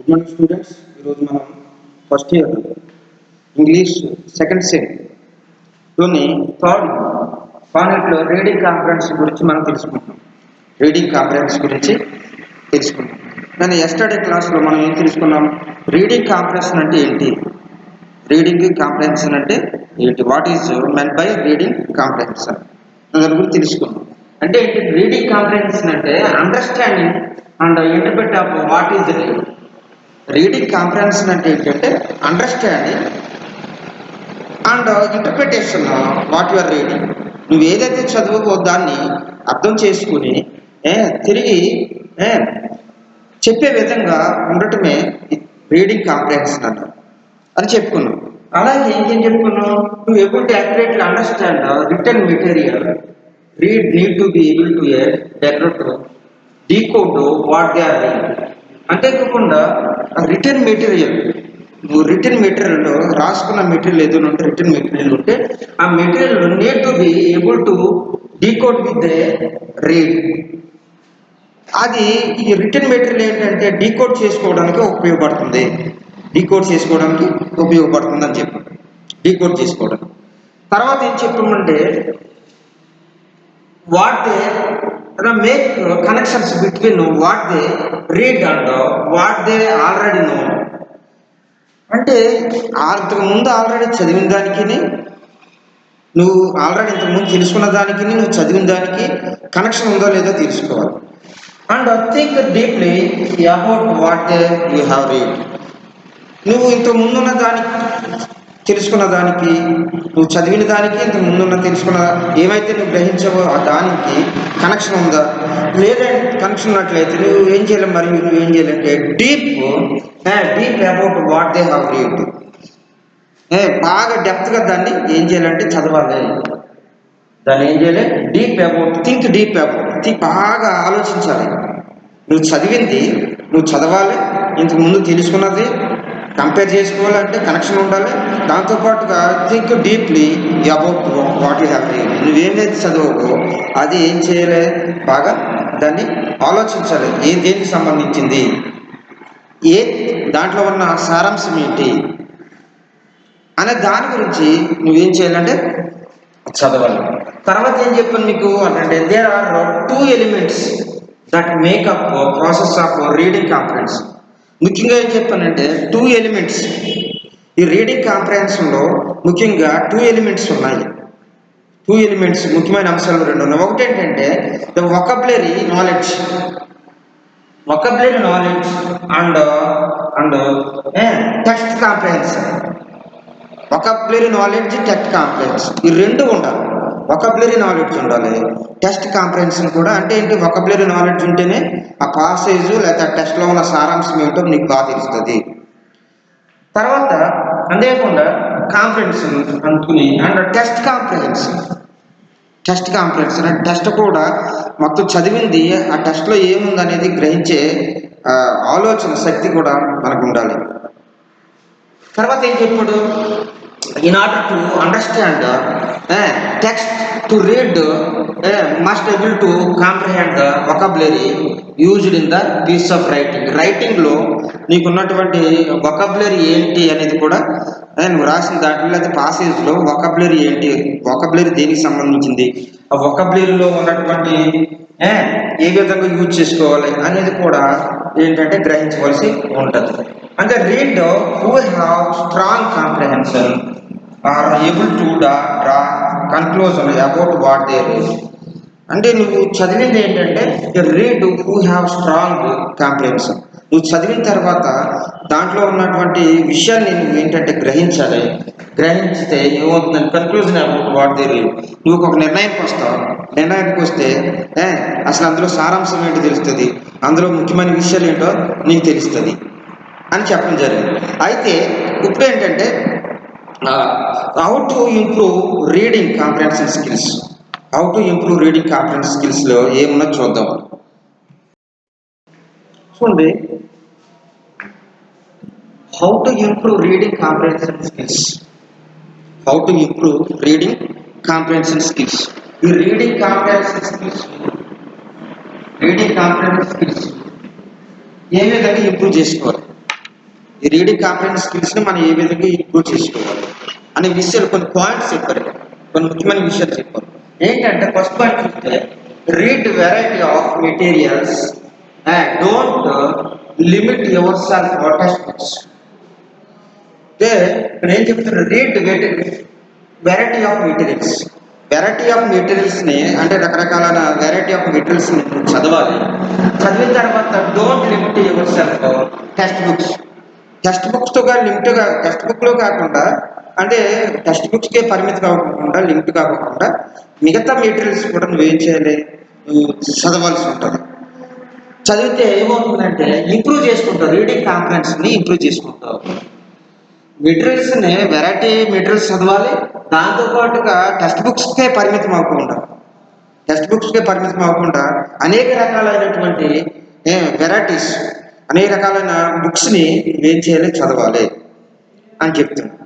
Good morning students. ఈరోజు మనం first year English second సెమ్లోని థర్డ్ యూనిట్లో రీడింగ్ కాంఫరెన్స్ గురించి మనం తెలుసుకుంటాం. రీడింగ్ కాంఫరెన్స్ గురించి తెలుసుకుంటాం. కానీ ఎస్టర్డే క్లాస్లో మనం ఏం తెలుసుకున్నాం? రీడింగ్ కాంఫరెన్షన్ అంటే ఏంటి, రీడింగ్ కాంఫరెన్షన్ అంటే ఏంటి, what is meant by reading comprehension దాని గురించి తెలుసుకున్నాం. అంటే రీడింగ్ కాంఫరెన్షన్ అంటే understanding and interpret of what is reading. Reading comprehension అంటే ఏంటంటే understanding and interpretation what your reading. నువ్వు ఏదైతే చదువుకో దాన్ని అర్థం చేసుకుని తిరిగి చెప్పే విధంగా ఉండటమే రీడింగ్ కాంప్రహెన్షన్ అంటారు అని చెప్పుకున్నాం. అలాగే ఇంకేం చెప్పుకున్నాం? నువ్వు able to accurately understand written material, read need to be able to decorate decode what they are reading. అంతేకాకుండా రిటర్న్ మెటీరియల్, నువ్వు రిటర్న్ మెటీరియల్ రాసుకున్న మెటీరియల్ ఏదైనా ఉంటే రిటర్న్ మెటీరియల్ ఉంటే ఆ material need to be able to decode with read. అది ఈ రిటర్న్ మెటీరియల్ ఏంటంటే డీకోడ్ చేసుకోవడానికి ఉపయోగపడుతుంది, డీకోడ్ చేసుకోవడానికి ఉపయోగపడుతుంది అని చెప్పి డీకోడ్ చేసుకోవడానికి. తర్వాత ఏం చెప్పమంటే what they make connections between what they read and what they already know. అంటే ఇంతకుముందు ఆల్రెడీ చదివిన దానికి, నువ్వు ఆల్రెడీ ఇంతకుముందు తెలుసుకున్న దానికి నువ్వు చదివిన దానికి కనెక్షన్ ఉందో లేదో తెలుసుకోవాలి. And think deeply about what they you have read. నువ్వు ఇంతకు ముందున్న దానికి తెలుసుకున్న దానికి, నువ్వు చదివిన దానికి, ఇంతకు ముందున్న తెలుసుకున్న ఏమైతే నువ్వు గ్రహించావో ఆ దానికి కనెక్షన్ ఉందా లేదా? కనెక్షన్ ఉన్నట్లయితే నువ్వు ఏం చేయాలి, మరి నువ్వు ఏం చేయాలంటే deep about what they have read. బాగా డెప్త్గా దాన్ని ఏం చేయాలంటే చదవాలి. దాన్ని ఏం చేయాలి? Deep about, think deep about, బాగా ఆలోచించాలి. నువ్వు చదివింది నువ్వు చదవాలి, ఇంతకు ముందు తెలుసుకున్నది కంపేర్ చేసుకోవాలంటే కనెక్షన్ ఉండాలి. దాంతోపాటుగా think deeply about what you have read. నువ్వేదైతే చదవకో అది ఏం చేయాలి, బాగా దాన్ని ఆలోచించాలి. దేనికి సంబంధించింది, దాంట్లో ఉన్న సారాంశం ఏంటి అనే దాని గురించి నువ్వేం చేయాలంటే చదవాలి. తర్వాత ఏం చెప్పాను మీకు అంటే there are 2 elements that make up process of reading comprehension. ముఖ్యంగా ఏం చెప్పానంటే 2 ఎలిమెంట్స్ ఈ రీడింగ్ కాంప్రహెన్షన్లో ముఖ్యంగా 2 ఎలిమెంట్స్ ఉన్నాయి. 2 ఎలిమెంట్స్ ముఖ్యమైన అంశాలు 2 ఉన్నాయి. ఒకటి ఏంటంటే the vocabulary knowledge and text comprehension. Vocabulary knowledge, text comprehension ఈ 2 ఉండాలి. వొకాబులరీ నాలెడ్జ్ ఉండాలి, టెస్ట్ కాంప్రహెన్షన్ కూడా. అంటే ఏంటి, వొకాబులరీ నాలెడ్జ్ ఉంటేనే ఆ పాసేజ్ లేదా టెస్ట్లో ఉన్న సారాంశం ఏంటో నీకు బాగా తెలుస్తుంది. తర్వాత అంతేకాకుండా కాంప్రహెన్షన్ అనుకుని అండ్ టెస్ట్ కాంప్రహెన్షన్ అంటే టెస్ట్ కూడా మొత్తం చదివింది ఆ టెస్ట్లో ఏముంది అనేది గ్రహించే ఆలోచన శక్తి కూడా మనకు ఉండాలి. తర్వాత ఏం చెప్పాడు, in order to understand text to read must able to comprehend the vocabulary used in the piece of writing లో నీకు ఉన్నటువంటి వొకాబులరీ ఏంటి అనేది కూడా నువ్వు రాసిన దాంట్లో లేదా పాసేజ్లో వొకాబులరీ ఏంటి, వొకాబులరీ దేనికి సంబంధించింది, ఆ వొకాబులరీలో ఉన్నటువంటి ఏ విధంగా యూజ్ చేసుకోవాలి అనేది కూడా ఏంటంటే గ్రహించవలసి ఉంటుంది. అంటే read who have strong comprehension are able to draw conclusion about what they read. అంటే నువ్వు చదివింది ఏంటంటే read who have strong comprehension. నువ్వు చదివిన తర్వాత దాంట్లో ఉన్నటువంటి విషయాన్ని నువ్వు ఏంటంటే గ్రహించాలి. గ్రహించితే ఏమవుతుందంటే conclusion about what they read. నువ్వు ఒక నిర్ణయానికి వస్తావు. నిర్ణయానికి వస్తే అసలు అందులో సారాంశం ఏంటో తెలుస్తుంది, అందులో ముఖ్యమైన విషయాలు ఏంటో నీకు తెలుస్తుంది అని చెప్పడం జరిగింది. అయితే ఇప్పుడు ఏంటంటే how to improve reading comprehension skills. స్కిల్స్లో ఏమున్నా చూద్దాం. చూడండి, how to improve reading comprehension skills. ఈ రీడింగ్ కాంప్రహెన్షన్ స్కిల్స్ ఏ విధంగా ఇంప్రూవ్ చేసుకోవాలి. ఈ రీడింగ్ కాంప్రహెన్షన్ స్కిల్స్ని మనం ఏ విధంగా ఇంప్రూవ్ చేసుకోవాలి అనే విషయాలు కొన్ని పాయింట్స్ చెప్పారు, కొన్ని ముఖ్యమైన విషయాలు చెప్పారు. ఏంటంటే ఫస్ట్ పాయింట్ చూస్తే read variety of materials and don't limit yourself text books. అంటే ఇక్కడ ఏం చెప్తున్నారు, read variety of materials. Variety of మెటీరియల్స్ని అంటే రకరకాల వెరైటీ ఆఫ్ మెటీరియల్స్ని చదవాలి. చదివిన తర్వాత don't limit yourself text books. Text బుక్స్తో లిమిట్గా, టెక్స్ట్ బుక్లో కాకుండా అంటే టెక్స్ట్ బుక్స్కే పరిమితి కాకుండా, లిమిట్ కాకుండా మిగతా మెటీరియల్స్ కూడా నువ్వేం చేయాలి, నువ్వు చదవాల్సి ఉంటుంది. చదివితే ఏమవుతుందంటే ఇంప్రూవ్ చేసుకుంటావు, రీడింగ్ కాంప్రహెన్షన్ని ఇంప్రూవ్ చేసుకుంటావు. మెటీరియల్స్ని వెరైటీ మెటీరియల్స్ చదవాలి, దాంతోపాటుగా టెక్స్ట్ బుక్స్కే పరిమితం అవ్వకుండా, టెక్స్ట్ బుక్స్కే పరిమితం అవ్వకుండా అనేక రకాలైనటువంటి వెరైటీస్, అనేక రకాలైన బుక్స్ని ఏం చేయాలి, చదవాలి అని చెప్తున్నాను.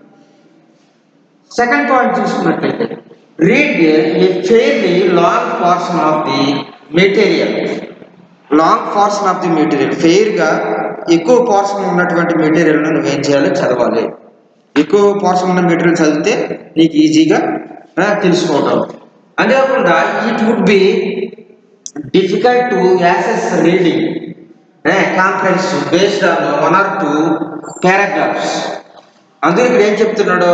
సెకండ్ పాయింట్ చూసుకున్నట్లయితే read a fairly long portion of the material. Long portion of the material, ఫెయిర్గా ఎక్కువ పోర్షన్ ఉన్నటువంటి మెటీరియల్ను నువ్వేం చేయాలి, చదవాలి. ఎక్కువ పోర్షన్ ఉన్న మెటీరియల్ చదివితే నీకు ఈజీగా తెలుసుకోవటం. అంతేకాకుండా it would be difficult to access reading comprehension based on 1 or 2 paragraphs. అందుకే ఇక్కడ ఏం చెప్తున్నాడు,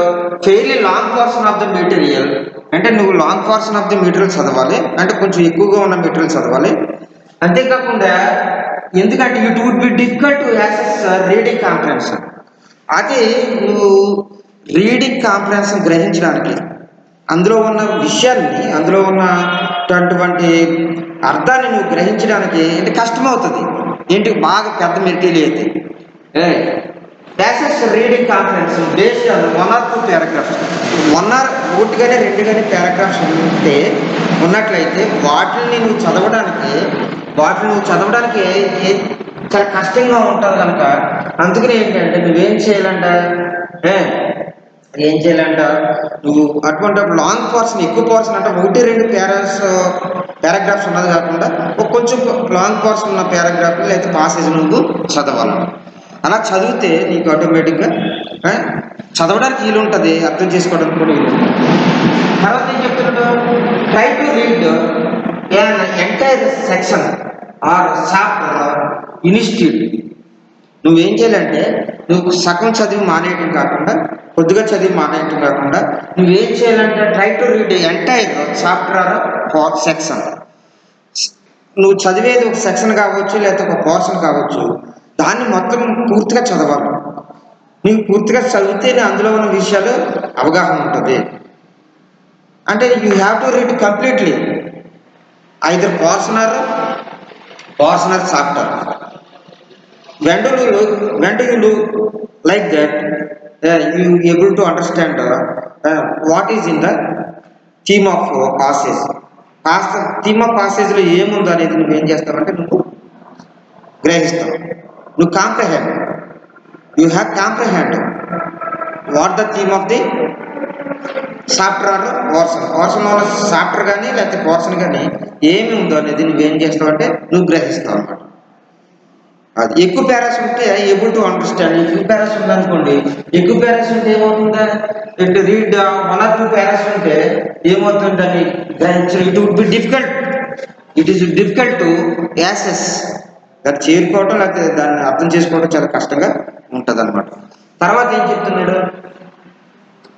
fairly long portion of the material అంటే నువ్వు long portion of the material చదవాలి, అంటే కొంచెం ఎక్కువగా ఉన్న మెటీరియల్ చదవాలి. అంతేకాకుండా ఎందుకంటే it would be difficult to access reading comprehension. అది నువ్వు రీడింగ్ కాంప్రహెన్షన్ గ్రహించడానికి, అందులో ఉన్న విషయాన్ని, అందులో ఉన్నటువంటి అర్థాన్ని నువ్వు గ్రహించడానికి అంటే కష్టమవుతుంది. ఏంటి, బాగా పెద్ద మెటీరియల్ అయితే access reading comprehension based on 1 or 2 paragraphs. 1 or 1 కానీ 2 కానీ పారాగ్రాఫ్స్ ఉన్నట్లయితే వాటిని నువ్వు చదవడానికి చాలా కష్టంగా ఉంటుంది కనుక అందుకనే ఏంటంటే నువ్వేం చేయాలంట, నువ్వు అటువంటి లాంగ్ పోర్షన్, ఎక్కువ పోర్షన్ అంటే 1-2 పారాగ్రాఫ్స్ ఉన్నది కాకుండా ఒక కొంచెం లాంగ్ పోర్షన్ ఉన్న పారాగ్రాఫ్ లేదా పాసేజ్ నువ్వు చదవాలి. అలా చదివితే నీకు ఆటోమేటిక్గా చదవడానికి వీలు ఉంటుంది, అర్థం చేసుకోవడానికి కూడా వీలు ఉంటుంది. తర్వాత ఏం చెప్తున్నాడు, try to read an entire section or chapter institute. నువ్వేం చేయాలంటే నువ్వు సగం చదివి మానేయటం కాకుండా, కొద్దిగా చదివి మానేయటం కాకుండా నువ్వేం చేయాలంటే try to read entire chapter or section. నువ్వు చదివేది ఒక సెక్షన్ కావచ్చు, లేకపోతే ఒక పోర్షన్ కావచ్చు, దాన్ని మొత్తం పూర్తిగా చదవాలి. నీకు పూర్తిగా చదివితేనే అందులో ఉన్న విషయాలు అవగాహన ఉంటుంది. అంటే you have to read completely either portion are chapter. when do you look like that you able to understand what is in the theme of passage. Theme of పాసేజ్లో ఏముందో అనేది నువ్వేం చేస్తావంటే నువ్వు గ్రహిస్తావు, నువ్వు comprehend, you have comprehend what the theme of the chapter or portion వల్ల chapter కానీ లేకపోతే పోర్షన్ కానీ ఏమి ఉందో అనేది నువ్వేం చేస్తావంటే నువ్వు గ్రహిస్తావు అన్నమాట. అది ఎక్కువ ప్యారాస్ ఉంటే ఏబుల్ టు అండర్స్టాండ్. ఎక్కువ ప్యారాస్ ఉందనుకోండి, ఎక్కువ ప్యారాస్ ఉంటే ఏమవుతుందా, ఇట్ రీడ్ 1 or 2 ప్యారాస్ ఉంటే ఏమవుతుందని గ్రహించడం. It is difficult to access. దాన్ని చేరుకోవటం లేకపోతే దాన్ని అర్థం చేసుకోవడం చాలా కష్టంగా ఉంటుంది అనమాట. తర్వాత ఏం చెప్తున్నాడు,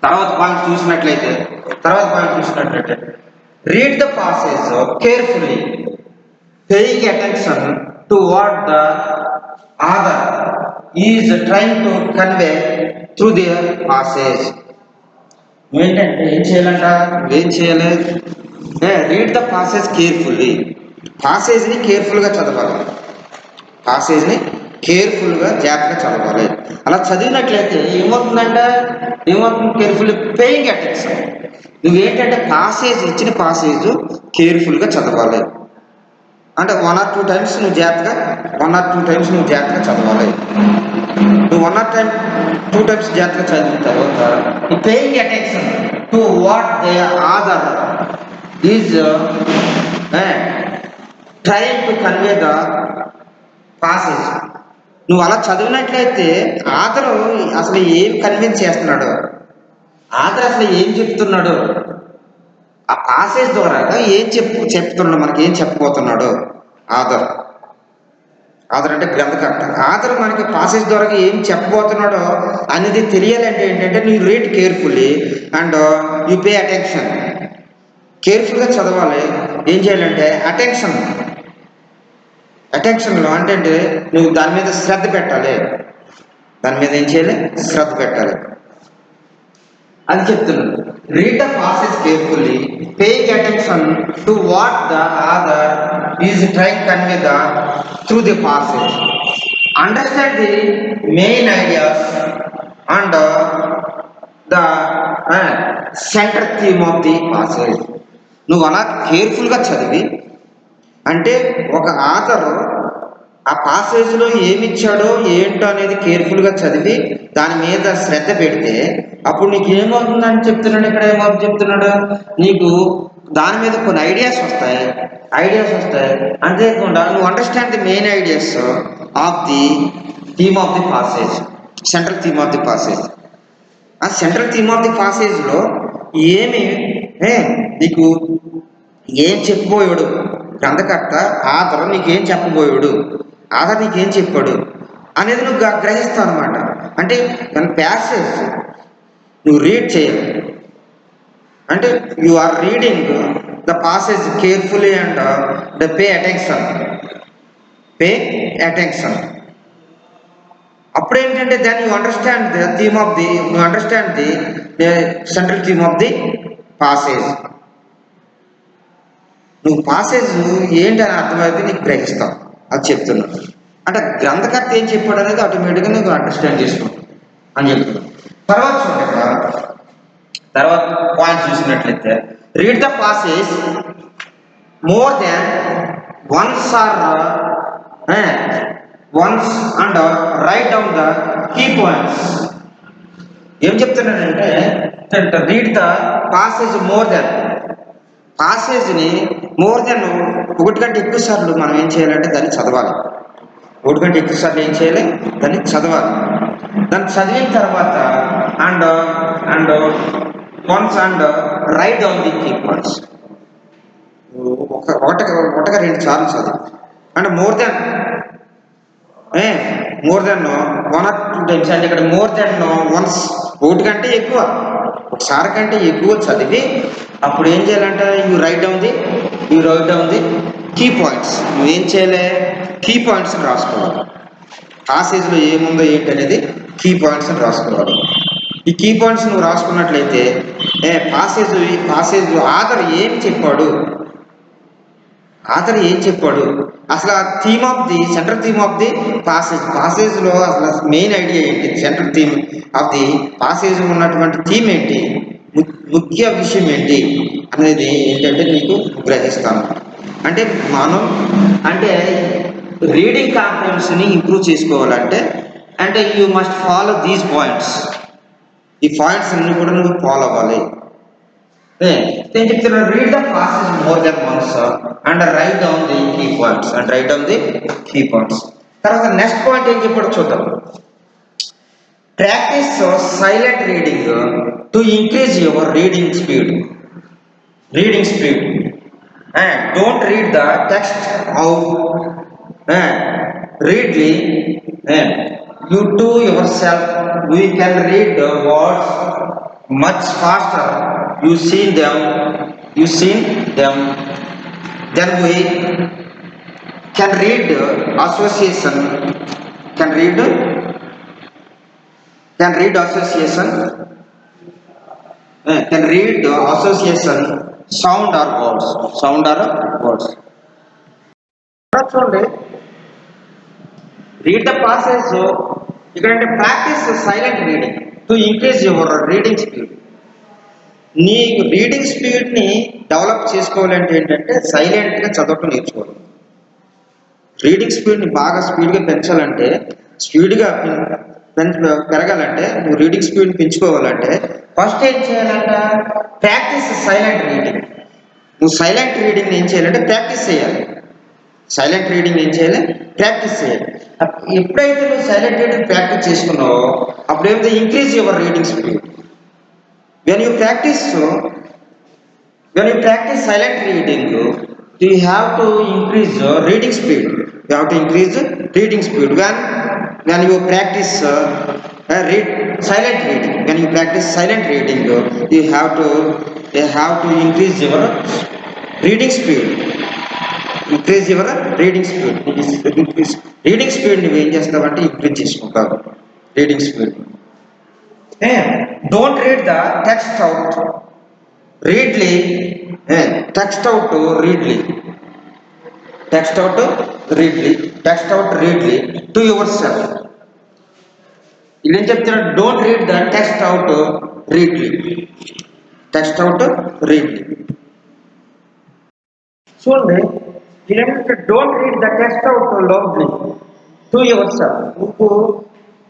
తర్వాత పాయింట్ చూసినట్లయితే read the passage carefully paying attention to what the author is trying to convey through their passage. ఏంటంటే ఏం చేయాలి, రీడ్ ద పాసేజ్ కేర్ఫుల్లీ. పాసేజ్ని కేర్ఫుల్గా చదవాలి, పాసేజ్ని కేర్ఫుల్గా జాగ్రత్తగా చదవాలి. అలా చదివినట్లయితే ఏమవుతుంది కేర్ఫుల్లీ పేయింగ్ అటెన్షన్. నువ్వేంటంటే పాసేజ్, ఇచ్చిన పాసేజ్ కేర్ఫుల్గా చదవాలి. అంటే 1 or 2 times నువ్వు జాగ్రత్తగా చదవాలి. నువ్వు 1 or 2 times జాగ్రత్తగా చదివిన తర్వాత ఈ paying attention to what the author is trying to convey the passage. నువ్వు అలా చదివినట్లయితే ఆథరు అసలు ఏం కన్విన్స్ చేస్తున్నాడు, ఆథర్ అసలు ఏం చెప్తున్నాడు, ఆ పాసేజ్ ద్వారా ఏం చెప్తున్నాడు, మనకి ఏం చెప్పబోతున్నాడు ఆథర్. ఆథర్ అంటే గ్రంథకర్త. ఆథర్ మనకి పాసేజ్ ద్వారా ఏం చెప్పబోతున్నాడో అనేది తెలియాలంటే ఏంటంటే నువ్వు read carefully and you pay attention. కేర్ఫుల్గా చదవాలి. ఏం చేయాలంటే అటెన్షన్లో అంటే నువ్వు దాని మీద శ్రద్ధ పెట్టాలి. దాని మీద ఏం చేయాలి, శ్రద్ధ పెట్టాలి. అది చెప్తున్నాను. Read the passage carefully, paying attention to what the author is trying convey the through the passage. Understand the main ideas and the center theme of the passage. నువ్వు అలా కేర్ఫుల్గా చదివి, అంటే ఒక ఆథర్ ఆ పాసేజ్లో ఏమిచ్చాడో ఏంటో అనేది కేర్ఫుల్గా చదివి దాని మీద శ్రద్ధ పెడితే అప్పుడు నీకు ఏమవుతుందని చెప్తున్నాడు. ఇక్కడ ఏమవుతుంది చెప్తున్నాడు, నీకు దాని మీద కొన్ని ఐడియాస్ వస్తాయి. అంతేకాకుండా నువ్వు understand the main ideas of the theme of the passage, central theme of the passage. ఆ సెంట్రల్ థీమ్ ఆఫ్ ది పాసేజ్లో ఏమి నీకు ఏం చెప్పబోయాడు గ్రంథకర్త, ఆథర్ నీకేం చెప్పబోయాడు, ఆథర్ నీకేం చెప్పాడు అనేది నువ్వు గ్రహిస్తావు అనమాట. అంటే దాని ప్యాసేజ్ నువ్వు రీడ్ చేయాలి. అంటే you are reading the passage carefully and the pay attention. అప్పుడేంటంటే then you understand the theme of the, you understand the central theme of the passage. నువ్వు పాసేజ్ ఏంటని అర్థమైతే నీకు గ్రహిస్తావు. అది చెప్తున్నావు. అంటే గ్రంథకర్త ఏం చెప్పాడు అనేది ఆటోమేటిక్గా నువ్వు అండర్స్టాండ్ చేసుకుంటావు అని చెప్తున్నావు. తర్వాత చూడండి, ఇక్కడ తర్వాత పాయింట్ చూసినట్లయితే read the passage more than once and write down the key points. ఏం చెప్తున్నానంటే read the passage more than, పాసేజ్ని మోర్ దెన్ ఒకటి కంటే ఎక్కువ సార్లు మనం ఏం చేయాలంటే దాన్ని చదవాలి. ఒకటి కంటే ఎక్కువ సార్లు ఏం చేయాలి, దాన్ని చదవాలి. దాన్ని చదివిన తర్వాత and once and write down the key points. ఒకటిగా 2 సార్లు చదువు. అంటే మోర్ దెన్ 1 or 2 times. అంటే ఇక్కడ మోర్ దెన్ వన్స్, ఒకటి కంటే ఎక్కువ, ఒకసారి కంటే ఎక్కువ చదివి అప్పుడు ఏం చేయాలంటే you write down the key points. నువ్వేం చేయాలి, కీ పాయింట్స్ని రాసుకోవాలి. పాసేజ్లో ఏముందో ఏంటి అనేది కీ పాయింట్స్ని రాసుకోవాలి. ఈ కీ పాయింట్స్ నువ్వు రాసుకున్నట్లయితే పాసేజ్ ఆథర్ ఏం చెప్పాడు, అసలు ఆ theme of the central theme of the పాసేజ్లో అసలు మెయిన్ ఐడియా ఏంటి, central theme of the passage ఉన్నటువంటి థీమ్ ఏంటి, ముఖ్య విషయం ఏంటి అనేది ఏంటంటే నీకు గ్రహిస్తాను. అంటే మనం రీడింగ్ కాన్ఫిడెన్స్ని ఇంప్రూవ్ చేసుకోవాలంటే you must follow these points. ఈ పాయింట్స్ అన్ని కూడా నువ్వు ఫాలో అవ్వాలి. నేను చెప్తున్నాను, read the passage more than once and write down the key points. తర్వాత నెక్స్ట్ పాయింట్ ఏం చెప్పాడు చూద్దాం. Practice silent reading to increase your reading speed. Don't read the text out readily. You to yourself, we can read the words much faster. You seen them. Then we can read association. Can read association. Can read association. Sound or words. చూడండి, read the passage. ఇక్కడంటే practice silent reading to increase your reading speed. నీ reading స్పీడ్ని develop చేసుకోవాలంటే ఏంటంటే సైలెంట్గా చదవటం నేర్చుకోవాలి. Reading స్పీడ్ని బాగా స్పీడ్గా పెంచాలంటే, స్పీడ్గా పెరగాలంటే, నువ్వు రీడింగ్ స్పీడ్ని పెంచుకోవాలంటే ఫస్ట్ ఏం చేయాలంట, ప్రాక్టీస్ సైలెంట్ రీడింగ్. నువ్వు సైలెంట్ రీడింగ్ ఏం చేయాలంటే ప్రాక్టీస్ చేయాలి. సైలెంట్ రీడింగ్ ఏం చేయాలి? ప్రాక్టీస్ చేయాలి. ఎప్పుడైతే నువ్వు సైలెంట్ రీడింగ్ ప్రాక్టీస్ చేసుకున్నావో అప్పుడు ఏమైతే increase your reading speed. When you practice silent reading, you have to increase reading speed. You have to increase reading speed when you practice silent reading. When you practice silent reading, you have to increase your reading speed. Increase your reading speed. Reading speed నువ్వు ఏం చేస్తావంటే increase చేసుకుంటావు reading speed. Don't read the text out readily. Text out readily. Text out readily to yourself. ఇదేం చెప్తున్నాడు? Don't read the text out readily. Text out readily. చూడండి, ఇదేంటంటే don't read the text out loudly to yourself.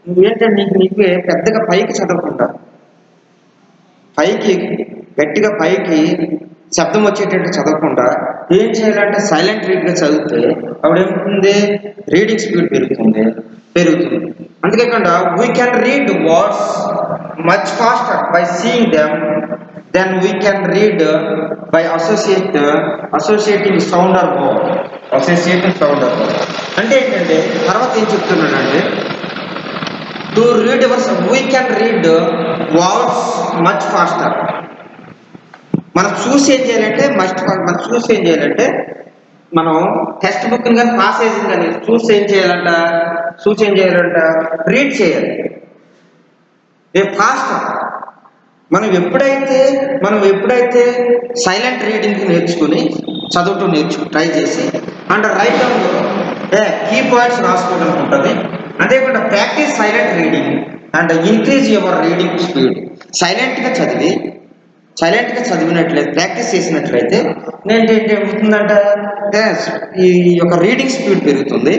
నువ్వేంటంటే నీకే పెద్దగా పైకి చదవకుండా, గట్టిగా పైకి శబ్దం వచ్చేటట్టు చదవకుండా ఏం చేయాలంటే సైలెంట్ రీడ్గా చదివితే అప్పుడు ఏమవుతుంది? రీడింగ్ స్పీడ్ పెరుగుతుంది. అందుకే కాకుండా we can read words much faster by seeing them than we can read by associating sound or word. అంటే ఏంటంటే తర్వాత ఏం చెప్తున్నానంటే to read we can read words much faster. మనం చూసి ఏం చేయాలంటే మనం టెక్స్ట్ బుక్ కానీ పాసేజ్ కానీ చూసి ఏం చేయాలంట రీడ్ చేయాలి ఫాస్ట్. మనం ఎప్పుడైతే సైలెంట్ రీడింగ్ నేర్చుకుని చదవటం ట్రై చేసి అండ్ రైట్ డౌన్లో కీ పాయింట్స్ రాసుకోవడానికి ఉంటుంది. అంతేకాకుండా practice silent reading and increase your reading speed. సైలెంట్గా చదివినట్లయితే ప్రాక్టీస్ చేసినట్లయితే ఏమవుతుందంటే ఈ యొక్క రీడింగ్ స్పీడ్ పెరుగుతుంది.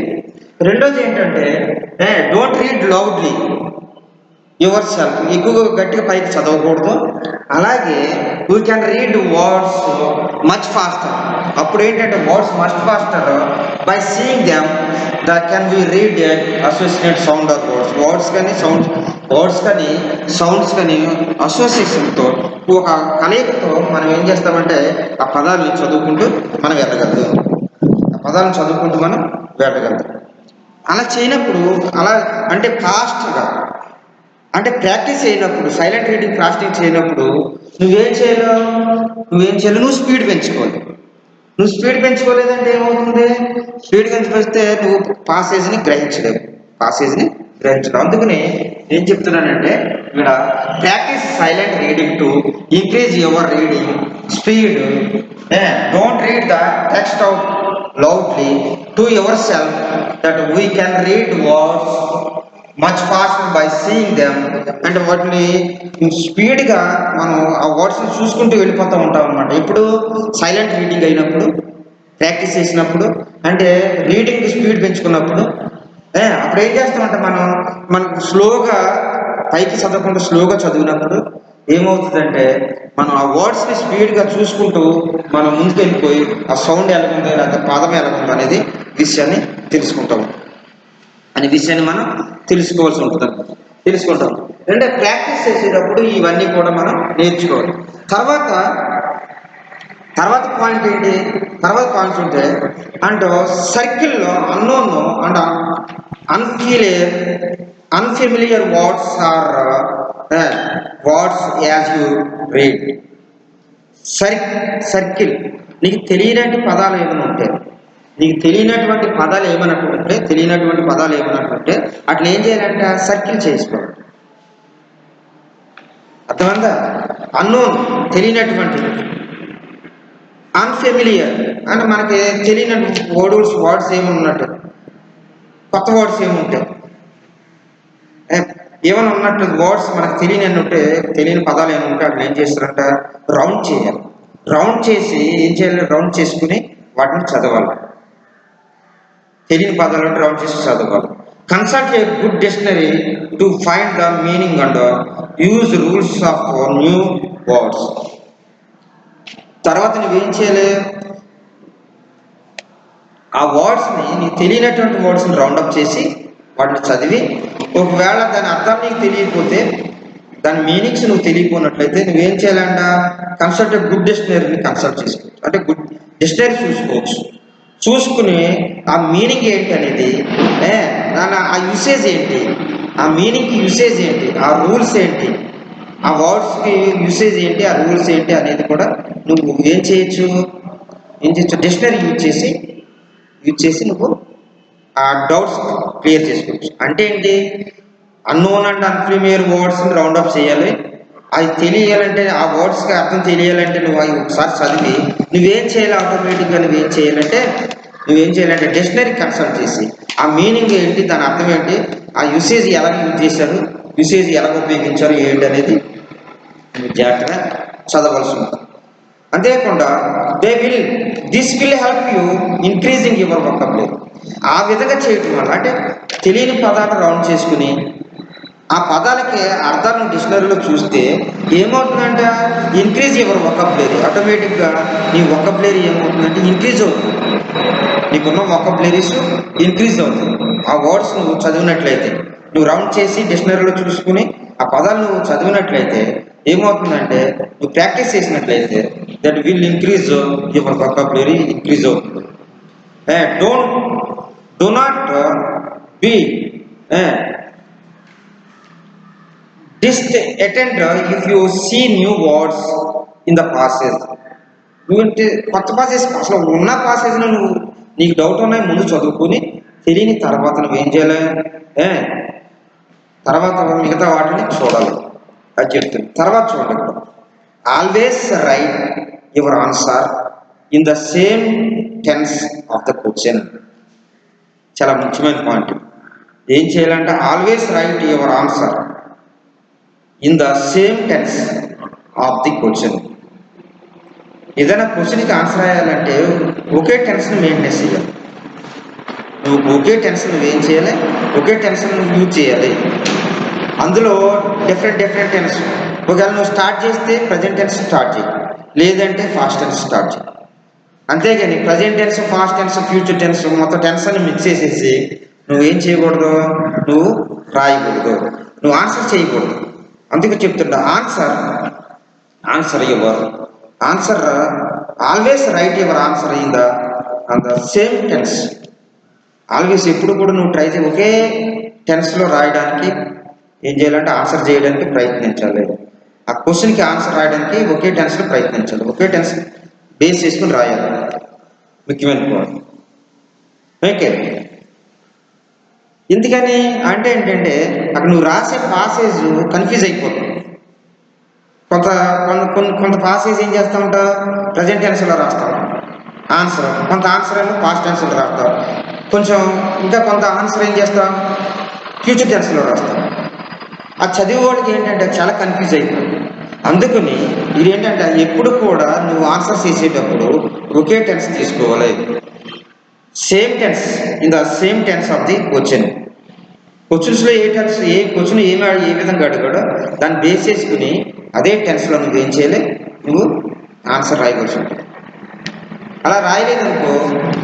రెండోది ఏంటంటే don't read loudly yourself. ఎక్కువగా గట్టిగా పైకి చదవకూడదు. అలాగే you can read words much faster. అప్పుడు ఏంటంటే words much faster by seeing them can be read associate sound or words కానీ సౌండ్స్ కానీ అసోసియేషన్తో ఒక కలయికతో మనం ఏం చేస్తామంటే ఆ పదాలను చదువుకుంటూ మనం వెళ్ళగలుగుతాం. అలా చేయనప్పుడు అంటే ఫాస్ట్గా అంటే ప్రాక్టీస్ చేయనప్పుడు సైలెంట్ రీడింగ్ ప్రాక్టీస్ చేయనప్పుడు నువ్వేం చేయాలి? నువ్వు స్పీడ్ పెంచుకోవాలి. నువ్వు స్పీడ్ పెంచుకోలేదంటే ఏమవుతుంది? స్పీడ్ పెంచుకొస్తే నువ్వు పాసేజ్ని గ్రహించలేవు. అందుకని ఏం చెప్తున్నానంటే ఇక్కడ practice silent reading to increase your reading speed. Don't read the text out loudly to yourself that we can read words much faster by seeing them. అంటే వాటిని స్పీడ్గా మనం ఆ వర్డ్స్ని చూసుకుంటూ వెళ్ళిపోతూ ఉంటాం అన్నమాట. ఇప్పుడు సైలెంట్ రీడింగ్ అయినప్పుడు, ప్రాక్టీస్ చేసినప్పుడు, అంటే రీడింగ్ స్పీడ్ పెంచుకున్నప్పుడు అప్పుడు ఏం చేస్తామంటే మనకు స్లోగా పైకి చదవకుండా స్లోగా చదివినప్పుడు ఏమవుతుందంటే మనం ఆ వర్డ్స్ని స్పీడ్గా చూసుకుంటూ మనం ముందుకు వెళ్ళిపోయి ఆ సౌండ్ ఎలాగుందో లేకపోతే పాదం ఎలాగుందో అనేది విషయాన్ని మనం తెలుసుకోవాల్సి ఉంటుంది. అంటే ప్రాక్టీస్ చేసేటప్పుడు ఇవన్నీ కూడా మనం నేర్చుకోవాలి. తర్వాత పాయింట్ ఏంటి? పాయింట్స్ ఉంటే అండ్ సర్కిల్లో unknown and unfamiliar words or words as you read. Circle నీకు తెలియనటువంటి పదాలు ఏమన్నట్టుంటే అట్లా ఏం చేయాలంటే సర్కిల్ చేసుకోవాలి. అర్థమందా? అన్నోన్ తెలియనటువంటిది, అన్ఫెమిలియర్ అని మనకి తెలియనట్టు వర్డ్స్ ఏమున్నట్టు, కొత్త వర్డ్స్ ఏముంటాయి, ఏమైనా ఉన్నట్టు వర్డ్స్ మనకు తెలియని పదాలు ఏమైనా ఉంటే అట్లా ఏం చేస్తారంట రౌండ్ చేయాలి. రౌండ్ చేసి ఏం చేయాలి? రౌండ్ చేసుకుని వాటిని చదవాలి. తెలియని పదాలు రౌండ్ చేసి చదవాలి. Consult a good dictionary to find the meaning and use rules of new words. తర్వాత నువ్వేం చేయాలి? ఆ వర్డ్స్ని నీకు తెలియనటువంటి వర్డ్స్ని రౌండప్ చేసి వాటిని చదివి, ఒకవేళ దాని అర్థం నీకు తెలియకపోతే, దాని మీనింగ్స్ నువ్వు తెలియకపోయినట్లయితే నువ్వేం చేయాలంట, కన్సల్ట్ గుడ్ డిక్షనరీని కన్సల్ట్ చేసుకోవచ్చు. అంటే గుడ్ డిక్షనరీ చూసుకోవచ్చు. చూసుకుని ఆ మీనింగ్ ఏంటి అనేది, దాని ఆ యూసేజ్ ఏంటి, ఆ మీనింగ్కి యూసేజ్ ఏంటి, ఆ రూల్స్ ఏంటి, ఆ వర్డ్స్కి యూసేజ్ ఏంటి, ఆ రూల్స్ ఏంటి అనేది కూడా నువ్వు ఏం చేయొచ్చు డిక్షనరీ యూజ్ చేసి నువ్వు ఆ డౌట్స్ క్లియర్ చేసుకోవచ్చు. అంటే ఏంటి, అన్నోన్ అండ్ అన్ఫ్యామిలియర్ వర్డ్స్ని రౌండప్ చేయాలి. అది తెలియాలంటే, ఆ వర్డ్స్కి అర్థం తెలియాలంటే నువ్వు అవి ఒకసారి చదివి నువ్వేం చేయాలి, ఆటోమేటిక్గా నువ్వేం చేయాలంటే డిక్షనరీ కన్సల్ట్ చేసి ఆ మీనింగ్ ఏంటి, దాని అర్థం ఏంటి, ఆ యూసేజ్ ఎలా యూజ్ చేశారు, యూసేజ్ ఎలా ఉపయోగించారు ఏంటి అనేది నువ్వు జాగ్రత్తగా చదవలసి ఉంటుంది. అంతేకాకుండా this will help you increasing your vocabulary. ఆ విధంగా చేయటం వల్ల, అంటే తెలియని పదాలు రౌండ్ చేసుకుని ఆ పదాలకి అర్థాలను డిక్షనరీలో చూస్తే ఏమవుతుందంటే ఇంక్రీజ్ యువర్ వొకాబులరీ. ఆటోమేటిక్గా నీ వొకాబులరీ ఏమవుతుందంటే ఇంక్రీజ్ అవుతుంది. నీకున్న వొకాబులరీస్ ఇంక్రీజ్ అవుతుంది. ఆ వర్డ్స్ నువ్వు చదివినట్లయితే, నువ్వు రౌండ్ చేసి డిక్షనరీలో చూసుకుని ఆ పదాలు నువ్వు చదివినట్లయితే ఏమవుతుందంటే, నువ్వు ప్రాక్టీస్ చేసినట్లయితే that will increase your vocabulary increase అవుతుంది. Do not be disheartened if you see new words in the passage. నువ్వంటే కొత్త పాసేజ్, అసలు ఉన్న పాసేజ్లో నువ్వు నీకు డౌట్ ఉన్నాయి ముందు చదువుకొని తెలియని తర్వాత నువ్వేం చేయాలి, తర్వాత మిగతా వాటిని చూడాలి. అది చెప్తుంది. తర్వాత చూడండి, always write your answer in the same tense of the question. చాలా ముఖ్యమైన పాయింట్. ఏం చేయాలంటే always write your answer in the same tense of the question. ఏదైనా క్వశ్చన్కి ఆన్సర్ రాయాలంటే ఒకే టెన్స్ని మెయింటైన్ చేయాలి. నువ్వు ఒకే టెన్స్ నువ్వేం చేయాలి, ఒకే టెన్స్ నువ్వు యూజ్ చేయాలి. అందులో డిఫరెంట్ టెన్స్. ఒకవేళ నువ్వు స్టార్ట్ చేస్తే ప్రజెంట్ టెన్స్ స్టార్ట్ చేయి, లేదంటే ఫాస్ట్ టెన్స్ స్టార్ట్ చేయి. అంతేగాని present tense, past tense, future tense మొత్తం టెన్స్ అని మిక్స్ చేసేసి నువ్వేం చేయకూడదు, నువ్వు రాయకూడదు, నువ్వు ఆన్సర్ చేయకూడదు. అందుకే చెప్తుంటా, answer your answer always write your answer in the same tense. Always ఎప్పుడు కూడా నువ్వు ట్రై చేయి, ఒకే టెన్స్లో రాయడానికి ఏం చేయాలంటే ఆన్సర్ చేయడానికి ప్రయత్నించాలి. ఆ క్వశ్చన్కి ఆన్సర్ రాయడానికి ఒకే టెన్స్లో ప్రయత్నించాలి, ఒకే టెన్స్ బేస్ చేసుకుని రాయాలి. ముఖ్యమైన పాయింట్. ఓకే, ఎందుకని అంటే ఏంటంటే అక్కడ నువ్వు రాసే పాసేజ్ కన్ఫ్యూజ్ అయిపోతుంది. కొంత పాసేజ్ ఏం చేస్తూ ఉంటావు, ప్రజెంట్ టెన్స్లో రాస్తావు ఆన్సర్, కొంత ఆన్సర్ ఏమో పాస్ట్ టెన్స్లో రాస్తావు, ఇంకా కొంత ఆన్సర్ ఏం చేస్తావు ఫ్యూచర్ టెన్స్లో రాస్తావు. ఆ చదివేవాడికి ఏంటంటే చాలా కన్ఫ్యూజ్ అయిపోతుంది. అందుకని ఇది ఏంటంటే ఎప్పుడు కూడా నువ్వు ఆన్సర్ చేసేటప్పుడు ఒకే టెన్స్ తీసుకోవాలి, same tense in the same tense of the question. క్వశ్చన్స్లో ఏ క్వశ్చన్ ఏ విధంగా అడిగాడో దాన్ని బేస్ చేసుకుని అదే టెన్స్లో నువ్వేం చేయాలి, నువ్వు ఆన్సర్ రాయవలసి ఉంటుంది. అలా రాయలేదనుకో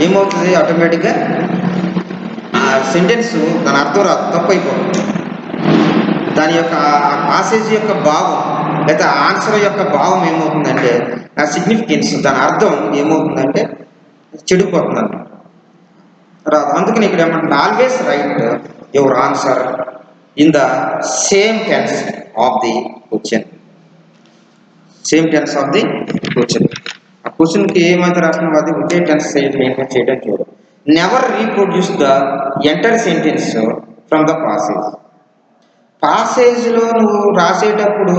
ఏమవుతుంది, ఆటోమేటిక్గా ఆ సెంటెన్స్ దాని అర్థం రాదు, తప్పు అయిపోతుంది. దాని యొక్క పాసేజ్ యొక్క భావం లేదా ఆన్సర్ యొక్క భావం ఏమవుతుందంటే, ఆ సిగ్నిఫికెన్స్, దాని అర్థం ఏమవుతుందంటే చెడిపోతుంది అన్నమాట. రాదు. అందుకని ఇక్కడ ఏమంటే always write your answer in the same tense of the question. Same tense of the question. ఆ క్వశ్చన్కి ఏమైతే రాస్తున్నావు అది ఒకే టెన్స్ మెయింటైన్ చేయడం చూడు. Never reproduce the entire sentence from the passage. పాసేజ్లో నువ్వు రాసేటప్పుడు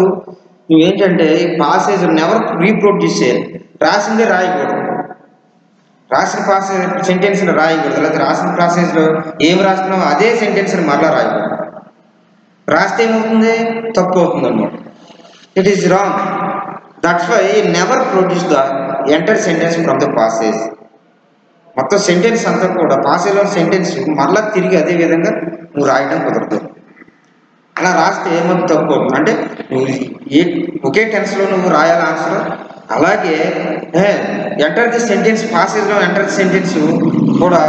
నువ్వేంటంటే ఈ పాసేజ్ నెవర్ రీప్రొడ్యూస్ చేయాలి. రాసిందే రాయకూడదు, రాసిన సెంటెన్స్ని రాయకూడదు, లేకపోతే రాసిన పాసేజ్లో ఏం రాస్తున్నావు అదే సెంటెన్స్ని మరలా రాయకూడదు. రాస్తే ఏమవుతుంది, తప్పు అవుతుంది అన్నమాట. It is wrong. That's why never produce the entire sentence from the passage. మొత్తం సెంటెన్స్ అంతా కూడా పాసేజ్లో సెంటెన్స్ మరలా తిరిగి అదే విధంగా నువ్వు రాయడం కుదరదు. అలా రాస్తే ఏమవుతుంది, తప్పు అవుతుంది. అంటే నువ్వు ఒకే టెన్స్లో నువ్వు రాయాలి ఆన్సర్, అలాగే ఎంటర్ ది సెంటెన్స్ పాసేజ్లో ఎంటర్ ది సెంటెన్స్ కూడా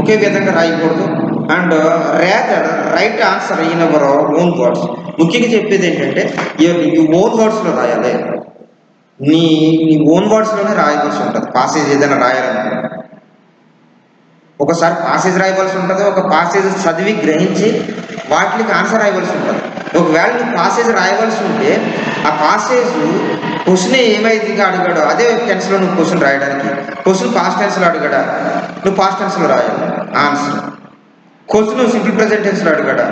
ఒకే విధంగా రాయకూడదు. And rather write answer in our own words. ముఖ్యంగా చెప్పేది ఏంటంటే ఈ ఓన్ వర్డ్స్లో రాయాలి. నీ ఓన్ వర్డ్స్లోనే రాయవలసి ఉంటుంది పాసేజ్ ఏదైనా రాయాలనుకుంటే. ఒకసారి పాసేజ్ రాయవలసి ఉంటుంది, ఒక పాసేజ్ చదివి గ్రహించి వాటికి ఆన్సర్ రాయవలసి ఉంటుంది. ఒకవేళ నువ్వు పాసేజ్ రాయవలసి ఉంటే ఆ పాసేజ్ క్వశ్చన్ ఏమైందిగా అడిగాడో అదే టెన్స్లో నువ్వు క్వశ్చన్ రాయడానికి. క్వశ్చన్ పాస్ట్ టెన్స్లో అడిగాడా, నువ్వు పాస్ట్ టెన్స్లో రాయాలి ఆన్సర్. క్వశ్చన్ నువ్వు సింపుల్ ప్రెజెంట్ టెన్స్లో అడిగాడా,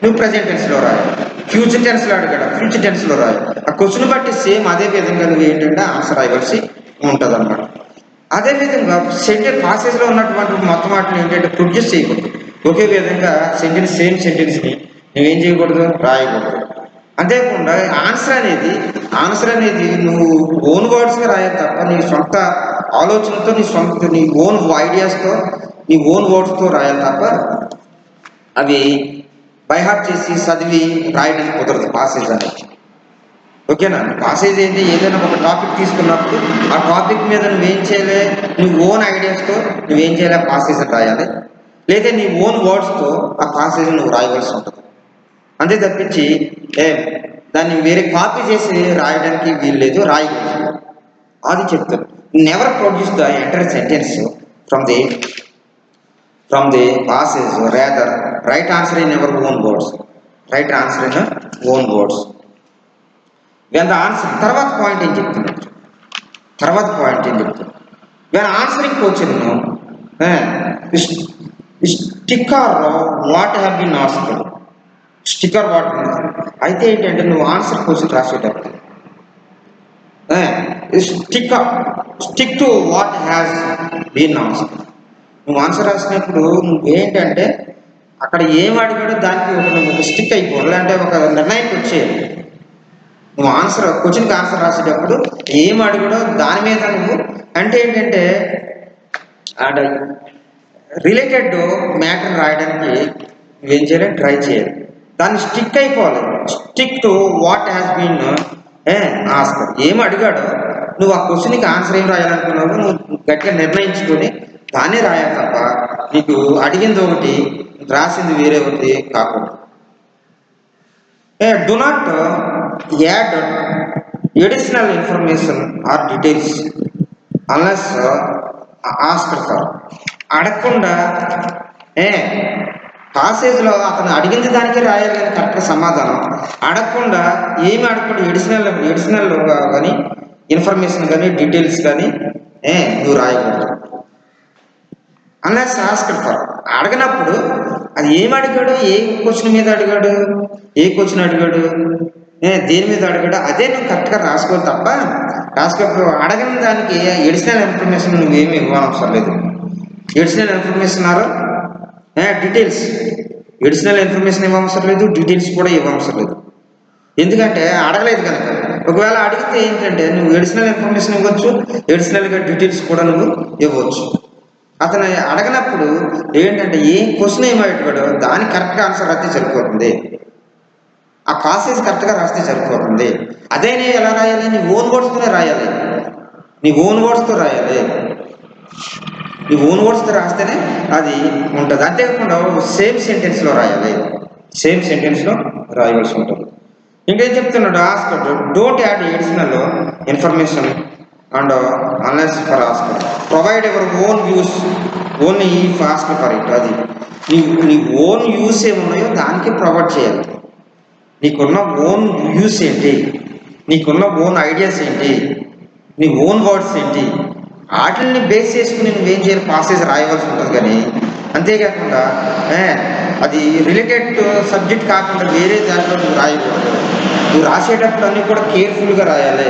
నువ్వు ప్రెజెంట్ టెన్స్లో రాయాలి. ఫ్యూచర్ టెన్స్లో అడిగాడా, ఫ్యూచర్ టెన్స్లో రాయాలి. ఆ క్వశ్చన్ బట్టి సేమ్ అదే విధంగా నువ్వు ఏంటంటే ఆన్సర్ రాయవలసి ఉంటుంది అన్నమాట. అదేవిధంగా సెంటెన్స్ పాసేజ్లో ఉన్నటువంటి మొత్తం వాటిని ఏంటంటే ప్రొడ్యూస్ చేయకూడదు. ఒకే విధంగా సెంటెన్స్ సేమ్ సెంటెన్స్ని నువ్వేం చేయకూడదు, రాయకూడదు. అంతేకాకుండా ఆన్సర్ అనేది నువ్వు ఓన్ వర్డ్స్గా రాయాలి తప్ప నీ సొంత ఆలోచనతో నీ ఓన్ ఐడియాస్తో నీ ఓన్ వర్డ్స్తో రాయాలి తప్ప అవి బైహార్ట్ చేసి చదివి రాయడానికి కుదరదు పాసేజ్ అనేది. ఓకేనా? పాసేజ్ ఏంటి, ఏదైనా ఒక టాపిక్ తీసుకున్నప్పుడు ఆ టాపిక్ మీద నువ్వేం చేయాలి, నీ ఓన్ ఐడియాస్తో నువ్వేం చేయాలి, పాసేజ్ రాయాలి. లేదా నీ ఓన్ వర్డ్స్తో ఆ పాసేజ్ నువ్వు రాయవలసి ఉంటుంది. అంతే తప్పించి దాన్ని వేరే కాపీ చేసి రాయడానికి వీలు లేదు, రాయకూడదు. అది చెప్తాను. Never produce the entire sentence from the passage, rather write answer in ever own words. Write answer in own words. When the answer తర్వాత పాయింట్ ఏం చెప్తున్నాడు, when answering question sticker what have been asked. Sticker what అయితే ఏంటంటే నువ్వు answer question రాసేటప్పుడు stick to what has been asked. నువ్వు answer రాసినప్పుడు నువ్వేంటంటే అక్కడ ఏం అడిగాడో దానికి ఒక స్టిక్ అయిపోవాలి, అంటే ఒక నిర్ణయానికి వచ్చేయాలి. నువ్వు ఆన్సర్ క్వశ్చన్కి ఆన్సర్ రాసేటప్పుడు ఏం అడిగాడో దాని మీద నువ్వు అంటే ఏంటంటే అంటే రిలేటెడ్ మ్యాటర్ రాయడానికి నువ్వేం చేయాలి, ట్రై చేయాలి. దాన్ని స్టిక్ అయిపోవాలి. Stick to what has been asked. ఏం అడిగాడో నువ్వు ఆ క్వశ్చన్కి ఆన్సర్ ఏం రాయాలనుకున్నావు నువ్వు గట్టిగా నిర్ణయించుకొని దాన్నే రాయాలి తప్ప నీకు అడిగింది ఒకటి రాసింది వేరే ఒకటి కాకుండా. Do not add additional information or details unless asked for. అడగకుండా పాసేజ్లో అతను అడిగింది దానికే రాయాలి కానీ కరెక్ట్గా సమాధానం. అడగకుండా ఏమి అడగకుండా ఎడిషనల్ కానీ ఇన్ఫర్మేషన్ కానీ డీటెయిల్స్ కానీ నువ్వు రాయకూడదు. Unless asked for. అడగనప్పుడు అది ఏం అడిగాడు, ఏ క్వశ్చన్ మీద అడిగాడు, దేని మీద అడిగాడు అదే నువ్వు కరెక్ట్గా రాసుకోవాలి తప్ప అడగని దానికి ఎడిషనల్ ఇన్ఫర్మేషన్ నువ్వేమి ఇవ్వనవసరం లేదు. Additional information details additional information ఇవ్వవసరం లేదు, డీటెయిల్స్ కూడా ఇవ్వవసరం లేదు. ఎందుకంటే అడగలేదు కనుక. ఒకవేళ అడిగితే ఏంటంటే నువ్వు ఎడిషనల్ ఇన్ఫర్మేషన్ ఇవ్వచ్చు, ఎడిషనల్గా డీటెయిల్స్ కూడా నువ్వు ఇవ్వచ్చు. అతను అడగనప్పుడు ఏంటంటే ఏ క్వశ్చన్ ఏమో అడిగాడో దానికి కరెక్ట్గా ఆన్సర్ రాస్తే సరిపోతుంది, ఆ పాసేజ్ కరెక్ట్గా రాస్తే సరిపోతుంది. అదే నేను ఎలా రాయాలి, నీ ఓన్ వర్డ్స్తోనే రాయాలి. నీ ఓన్ వర్డ్స్తో రాస్తేనే అది ఉంటుంది. అంతేకాకుండా సేమ్ సెంటెన్స్లో రాయవలసి ఉంటుంది. ఇంకేం చెప్తున్నాడు, asked don't add additional information and unless for asked. Provide your own views only if asked for it. అది నీ ఓన్ వ్యూస్ ఏమున్నాయో దానికి ప్రొవైడ్ చేయాలి. నీకున్న ఓన్ వ్యూస్ ఏంటి, నీకున్న ఓన్ ఐడియాస్ ఏంటి, నీ ఓన్ వర్డ్స్ ఏంటి, వాటిని బేస్ చేసుకుని నువ్వేం చేయాలి, పాసేజ్ రాయవలసి ఉంటుంది. కానీ అంతేకాకుండా అది రిలేటెడ్ సబ్జెక్ట్ కాకుండా వేరే దాంట్లో నువ్వు రాయకూడదు. నువ్వు రాసేటప్పుడు అన్నీ కూడా కేర్ఫుల్గా రాయాలి.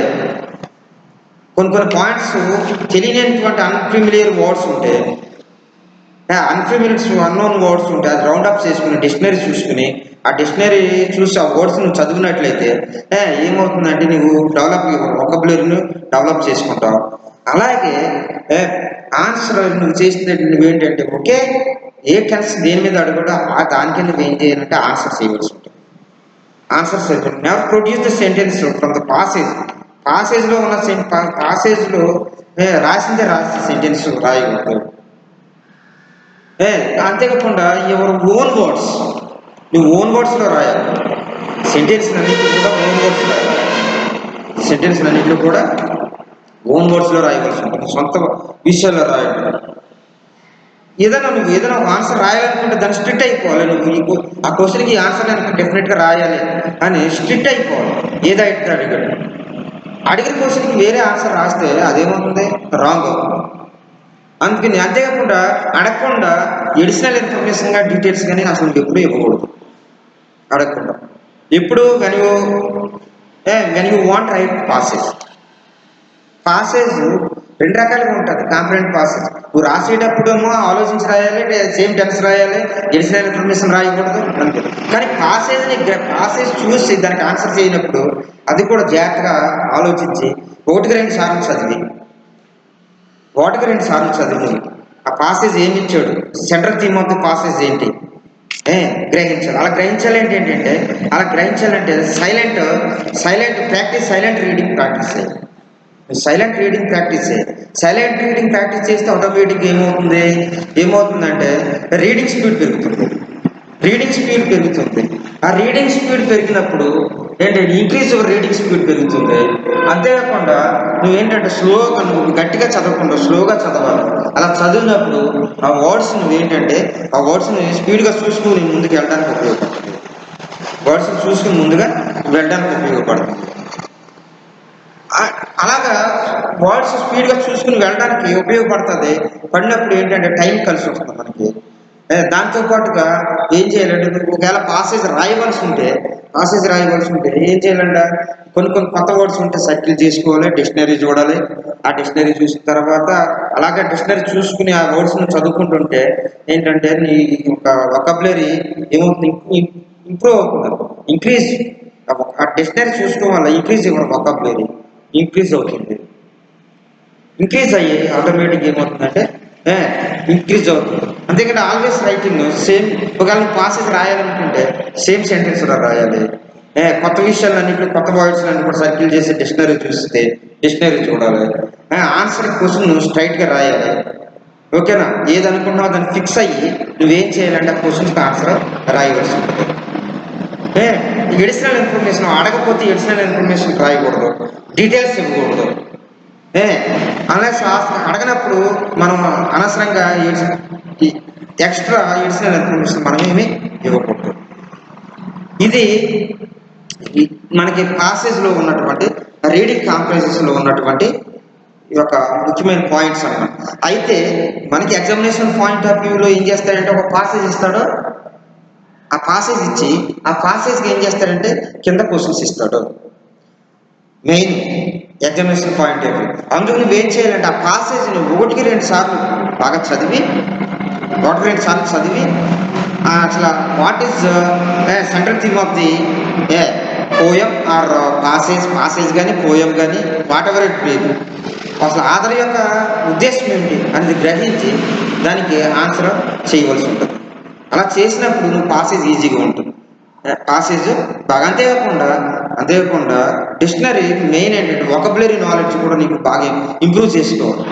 కొన్ని పాయింట్స్ తెలియనటువంటి అన్ఫెమిలియర్ వర్డ్స్ ఉంటే, అన్నోన్ వర్డ్స్ ఉంటే అది రౌండ్ అప్ చేసుకుని డిక్షనరీ చూసుకుని ఆ డిక్షనరీ చూసి ఆ వర్డ్స్ నువ్వు చదివినట్లయితే ఏమవుతుందంటే నువ్వు వొకాబులరీని డెవలప్ చేసుకుంటావు. అలాగే ఆన్సర్ నువ్వు చేసిన నువ్వేంటంటే ఓకే ఏ టెన్స్ దేని మీద అడుగుడో దానికి నువ్వేం చేయాలంటే ఆన్సర్ చేయవలసి ఉంటుంది. Answer never produce the sentence from the passage పాసేజ్లో ఉన్న పాసేజ్లో రాసిందే రాసి సెంటెన్స్ రాయకూడదు. అంతేకాకుండా ఎవరు ఓన్ వర్డ్స్, నువ్వు ఓన్ వర్డ్స్లో రాయాలి. సెంటెన్స్ అన్నింటిలో కూడా ఓన్ వర్డ్స్ రాయాలి. సెంటెన్స్ అన్నింటిలో కూడా ఓన్ వర్డ్స్లో రాయవలసి ఉంటుంది. సొంత విషయాల్లో రాయాలి. నువ్వు ఏదైనా ఆన్సర్ రాయాలనుకుంటే దాన్ని స్ట్రిక్ట్ అయిపోవాలి. నువ్వు ఆ క్వశ్చన్కి ఆన్సర్ నేను డెఫినెట్గా రాయాలి అని స్ట్రిక్ట్ అయిపోవాలి. ఏదైతే అడిగిన క్వశ్చన్కి వేరే ఆన్సర్ రాస్తే అదేమవుతుంది, రాంగ్ అవుతుంది. అందుకని అంతేకాకుండా అడగకుండా ఎడిషనల్ ఇన్ఫర్మేషన్ డీటెయిల్స్ కానీ అసలు ఎప్పుడు ఇవ్వకూడదు. అడగకుండా ఎప్పుడు when you want right passage రెండు రకాలుగా ఉంటుంది. కాంప్రహెండ్ పాసేజ్ నువ్వు రాసేటప్పుడేమో ఆలోచించి రాయాలి, సేమ్ టెన్స్ రాయాలి, ఎడిషనల్ ఇన్ఫర్మేషన్ రాయకూడదు అంతే. కానీ పాసేజ్ చూసి దానికి ఆన్సర్ చేయనప్పుడు అది కూడా జాగ్రత్తగా ఆలోచించి ఒకటికి రెండు సార్లు చదివి ఆ పాసేజ్ ఏమి ఇచ్చాడు, central theme of the passage ఏంటి గ్రహించాలి. అలా గ్రహించాలంటే silent practice, silent reading practice చేయాలి. సైలెంట్ రీడింగ్ ప్రాక్టీస్ చేస్తే ఆటోమేటిక్గా ఏమవుతుందంటే రీడింగ్ స్పీడ్ పెరుగుతుంది. ఆ రీడింగ్ స్పీడ్ పెరిగినప్పుడు ఏంటంటే ఇంక్రీజ్ యువర్ రీడింగ్ స్పీడ్ పెరుగుతుంది. అంతేకాకుండా నువ్వేంటంటే నువ్వు గట్టిగా చదవకుండా స్లోగా చదవాలి. అలా చదివినప్పుడు ఆ వర్డ్స్ని స్పీడ్గా చూసుకుని ముందుకు వెళ్ళడానికి ఉపయోగపడుతుంది. అలాగా వర్డ్స్ స్పీడ్గా చూసుకుని వెళ్ళడానికి ఉపయోగపడుతుంది. పడినప్పుడు ఏంటంటే టైం కలిసి వస్తుంది మనకి. దాంతోపాటుగా ఏం చేయాలంటే ఒకవేళ పాసేజ్ రాయవలసి ఉంటే ఏం చేయాలంటే కొన్ని కొత్త వర్డ్స్ ఉంటే సర్కిల్ చేసుకోవాలి, డిక్షనరీ చూడాలి. ఆ డిక్షనరీ చూసిన తర్వాత అలాగే డిక్షనరీ చూసుకుని ఆ వర్డ్స్ని చదువుకుంటుంటే ఏంటంటే నీ ఒక వొకాబులరీ ఏమవుతుంది, ఇంప్రూవ్ అవుతుంది. ఆ డిక్షనరీ చూసుకోవడం వల్ల వొకాబులరీ ఇంక్రీజ్ అవుతుంది. ఇంక్రీజ్ అయ్యి ఆటోమేటిక్ ఏమవుతుందంటే ఇంక్రీజ్ అవుతుంది. అంతేకాదు ఆల్వేస్ రైటింగ్ సేమ్. ఒకవేళ పాసేజ్ రాయాలనుకుంటే సేమ్ సెంటెన్స్లో రాయాలి. కొత్త విషయాలన్నింటినీ, కొత్త వర్డ్స్లన్నీ కూడా సర్కిల్ చేసి డిక్షనరీ చూడాలి. ఆన్సర్ క్వశ్చన్ స్ట్రైట్గా రాయాలి. ఓకేనా? ఏదనుకున్నావో దాన్ని ఫిక్స్ అయ్యి నువ్వేం చేయాలంటే ఆ క్వశ్చన్కి ఆన్సర్ రాయవలసి ఉంటుంది. ఎడిషనల్ ఇన్ఫర్మేషన్ అడగకపోతే ఎడిషనల్ ఇన్ఫర్మేషన్ రాయకూడదు, డీటెయిల్స్ ఇవ్వకూడదు. అడగనప్పుడు మనం అనవసరంగా ఎక్స్ట్రా ఎడిషనల్ ఇన్ఫర్మేషన్ మనం ఏమి ఇవ్వకూడదు. ఇది మనకి పాసేజ్లో ఉన్నటువంటి రీడింగ్ కాంప్రహెన్షన్లో ఉన్నటువంటి ఈ యొక్క ముఖ్యమైన పాయింట్స్ అన్నమాట. అయితే మనకి ఎగ్జామినేషన్ పాయింట్ ఆఫ్ వ్యూలో ఏం చేస్తాడంటే ఒక పాసేజ్ ఇస్తాడు. ఆ పాసేజ్ ఇచ్చి ఆ పాసేజ్కి ఏం చేస్తాడంటే కింద క్వశ్చన్స్ ఇస్తాడు. Main examination point of view. అందుకు నువ్వేం చేయాలంటే ఆ పాసేజ్ని ఒకటికి రెండు సార్లు బాగా చదివి అసలు what is central theme of the poem or passage కానీ పోయం కానీ వాట్ ఎవర్ ఇట్ బీ, అసలు ఆధార్ యొక్క ఉద్దేశం ఏంటి అనేది గ్రహించి దానికి ఆన్సర్ చేయవలసి ఉంటుంది. అలా చేసినప్పుడు నువ్వు పాసేజ్ ఈజీగా ఉంటుంది. పాసేజ్ బాగా అంతేకాకుండా డిక్షనరీ మెయిన్ ఏంటంటే వొకాబులరీ నాలెడ్జ్ కూడా నీకు బాగా ఇంప్రూవ్ చేసుకోవాలి.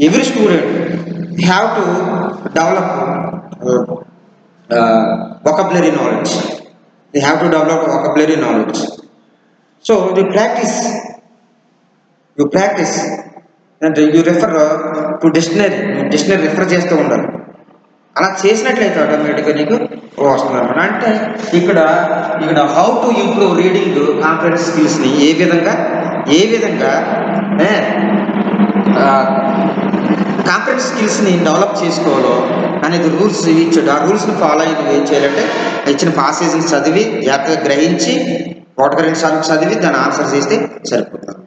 Every student have to develop vocabulary knowledge. So you practice అంటే you refer to dictionary refer చేస్తూ ఉండాలి. అలా చేసినట్లయితే ఆటోమేటిక్గా నీకు వస్తుంది అన్నమాట. అంటే ఇక్కడ how to improve reading confidence స్కిల్స్ని ఏ విధంగా కాన్ఫిడెన్స్ స్కిల్స్ని డెవలప్ చేసుకోవాలో అనేది రూల్స్ ఇచ్చాడు. ఆ రూల్స్ని ఫాలో అయ్యి నువ్వు ఏం చేయాలంటే ఇచ్చిన పాసేజ్ని చదివి జాగ్రత్తగా గ్రహించి ఒకటి రెండు సార్లు చదివి దాన్ని ఆన్సర్ చేస్తే సరిపోతుంది.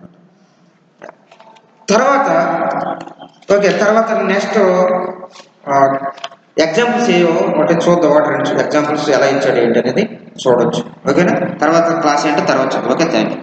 తర్వాత నెక్స్ట్ ఎగ్జాంపుల్స్ ఒకటి చూద్దాం. ఒకటి రెండు ఎగ్జాంపుల్స్ ఎలా ఇచ్చాడు ఏంటి అనేది చూడొచ్చు. ఓకేనా? తర్వాత క్లాస్ ఏంటో తర్వాత. Okay, thank you.